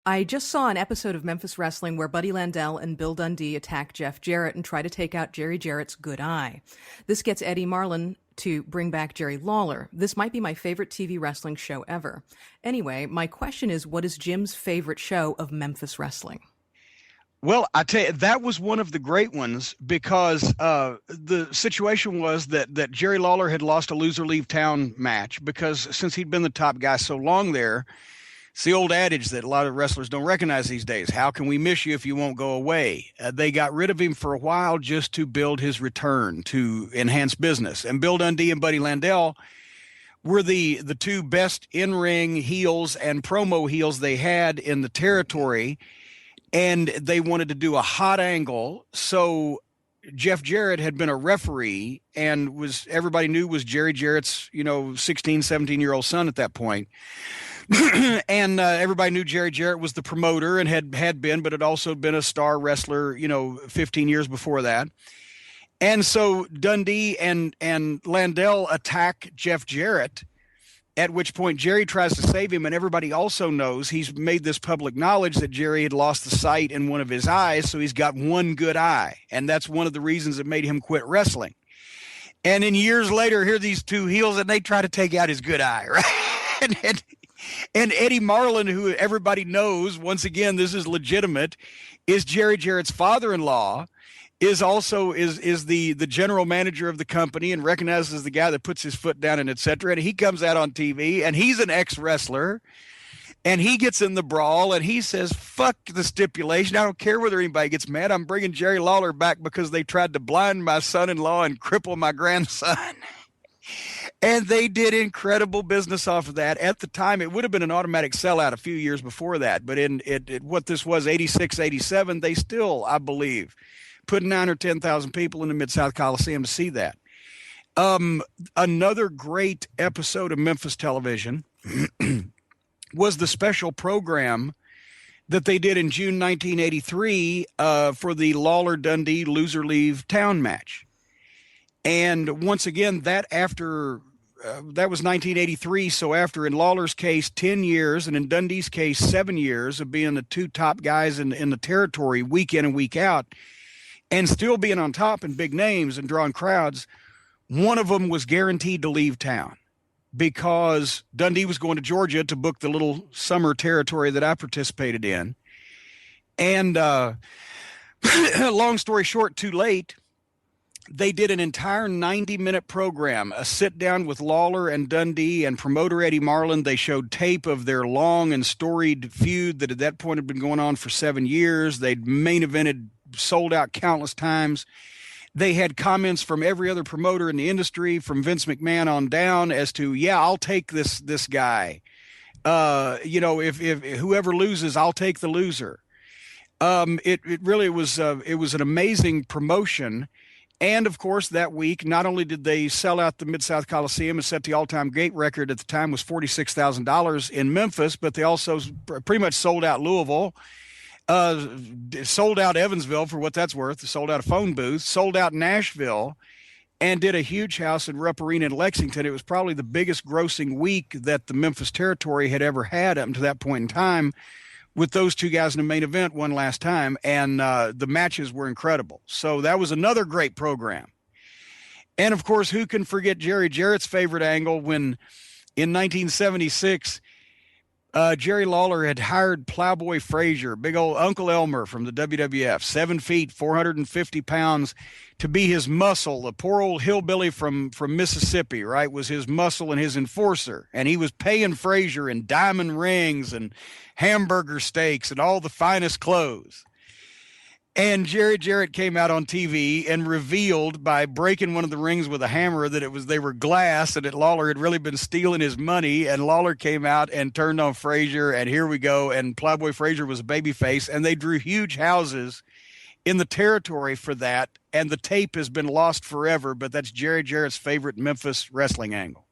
I just saw an episode of Memphis Wrestling where Buddy Landell and Bill Dundee attack Jeff Jarrett and try to take out Jerry Jarrett's good eye. This gets Eddie Marlin to bring back Jerry Lawler. This might be my favorite TV wrestling show ever. Anyway, my question is, what is Jim's favorite show of Memphis Wrestling? Well, I tell you, that was one of the great ones because the situation was that Jerry Lawler had lost a loser leave town match because since he'd been the top guy so long there, it's the old adage that a lot of wrestlers don't recognize these days. How can we miss you if you won't go away? They got rid of him for a while just to build his return, to enhance business. And Bill Dundee and Buddy Landell were the two best in-ring heels and promo heels they had in the territory. And they wanted to do a hot angle. So Jeff Jarrett had been a referee and everybody knew was Jerry Jarrett's, 16, 17-year-old son at that point. And everybody knew Jerry Jarrett was the promoter and had been, but had also been a star wrestler, 15 years before that. And so Dundee and Landell attack Jeff Jarrett, at which point Jerry tries to save him, and everybody also knows he's made this public knowledge that Jerry had lost the sight in one of his eyes, so he's got one good eye, and that's one of the reasons that made him quit wrestling. And then years later, here are these two heels, and they try to take out his good eye, right? And Eddie Marlin, who everybody knows, once again, this is legitimate, is Jerry Jarrett's father-in-law, is also is the general manager of the company and recognizes the guy that puts his foot down and et cetera. And he comes out on TV and he's an ex-wrestler and he gets in the brawl and he says, fuck the stipulation. I don't care whether anybody gets mad. I'm bringing Jerry Lawler back because they tried to blind my son-in-law and cripple my grandson. And they did incredible business off of that. At the time, it would have been an automatic sellout a few years before that. But in what this was, 86, 87, they still, I believe, put 9,000 or 10,000 people in the Mid-South Coliseum to see that. Another great episode of Memphis television was the special program that they did in June 1983 for the Lawler-Dundee loser leave town match. And once again, that was 1983. So after, in Lawler's case, 10 years, and in Dundee's case, 7 years of being the two top guys in the territory week in and week out, and still being on top in big names and drawing crowds, one of them was guaranteed to leave town because Dundee was going to Georgia to book the little summer territory that I participated in. And long story short, too late, they did an entire 90-minute program, a sit-down with Lawler and Dundee and promoter Eddie Marlin. They showed tape of their long and storied feud that at that point had been going on for 7 years. They'd main evented, sold out countless times. They had comments from every other promoter in the industry, from Vince McMahon on down, as to, yeah, I'll take this guy. If whoever loses, I'll take the loser. It really was an amazing promotion. And of course, that week, not only did they sell out the Mid-South Coliseum and set the all-time gate record at the time was $46,000 in Memphis, but they also pretty much sold out Louisville, sold out Evansville for what that's worth, sold out a phone booth, sold out Nashville, and did a huge house in Rupp Arena in Lexington. It was probably the biggest grossing week that the Memphis territory had ever had up to that point in time, with those two guys in the main event one last time, and the matches were incredible. So that was another great program. And of course, who can forget Jerry Jarrett's favorite angle when in 1976, Jerry Lawler had hired Plowboy Frazier, big old Uncle Elmer from the WWF, 7 feet, 450 pounds, to be his muscle. The poor old hillbilly from Mississippi, right, was his muscle and his enforcer. And he was paying Frazier in diamond rings and hamburger steaks and all the finest clothes. And Jerry Jarrett came out on TV and revealed by breaking one of the rings with a hammer that they were glass and that Lawler had really been stealing his money. And Lawler came out and turned on Frazier, and here we go. And Plowboy Frazier was a babyface, and they drew huge houses in the territory for that. And the tape has been lost forever, but that's Jerry Jarrett's favorite Memphis wrestling angle.